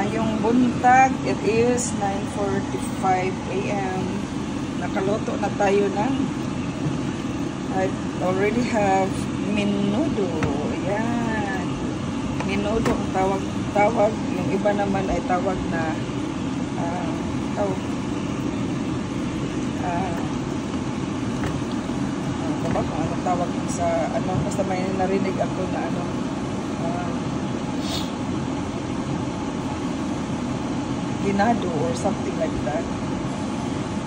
Mayong buntag, it is 9:45 a.m. Nakaluto na tayo ng I already have menudo. Yan. Menudo ang tawag. Yung iba naman ay tawag na kung ano tawag sa ano, basta may narinig ako na ano ginado or something like that.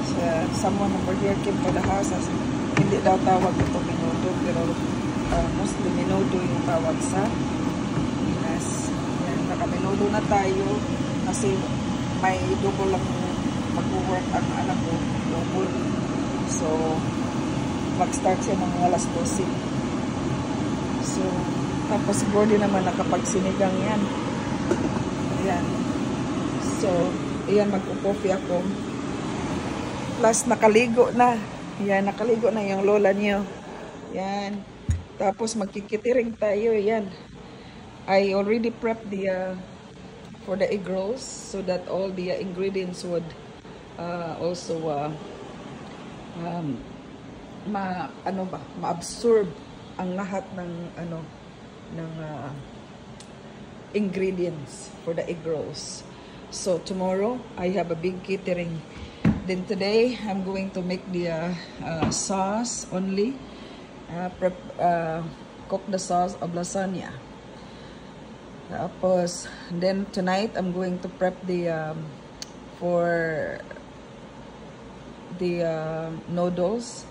So, someone over here came to the house as hindi daw tawag ito menudo, pero mostly menudo yung tawag sa Pinas. Yan, naka-menudo na tayo kasi may double lang mag-work ang anak ko, double. So, mag-start siya ng alas 12. So, tapos siguro din naman nakapagsinigang yan. Ayan. So, ayan, mag-coffee ako. Plus, nakaligo na. Ayan, nakaligo na yung lola niyo. Ayan. Tapos, magkikitiring tayo. Ayan. I already prepped the for the egg rolls so that all the ingredients would also ma-absorb ang lahat ng ingredients for the egg rolls. So tomorrow I have a big catering. Then today I'm going to make the sauce only. Cook the sauce of lasagna. Tapos then tonight I'm going to prep the for the noodles.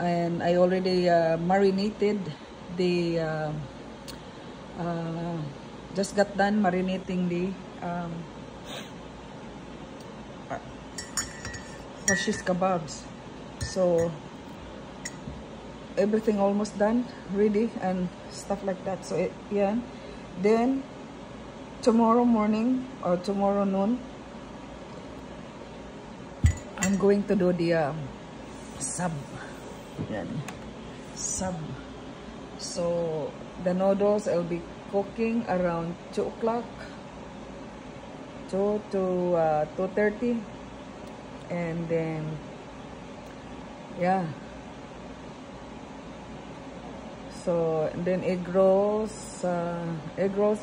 And I already marinated the just got done marinating the shish kebabs. So everything almost done, ready and stuff like that. So yeah, then tomorrow morning or tomorrow noon I'm going to do the sub. Yan. Sub. So the noodles I'll be cooking around 2 o'clock, 2 to 2:30, and then yeah. So and then egg rolls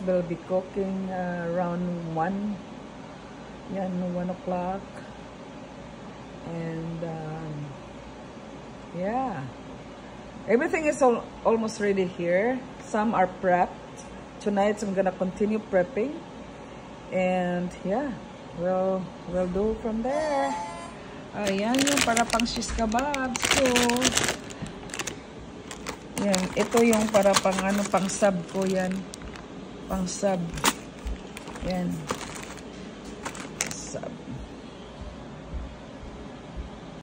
will be cooking around 1. Yan, 1 o'clock. And yeah, everything is almost ready here. Some are prepped. Tonight I'm gonna continue prepping, and yeah, we'll do from there. Ayan yung para pang shish kebab. So yan, ito yung para pang pang sub ko yan, pang sub. Yan, sub.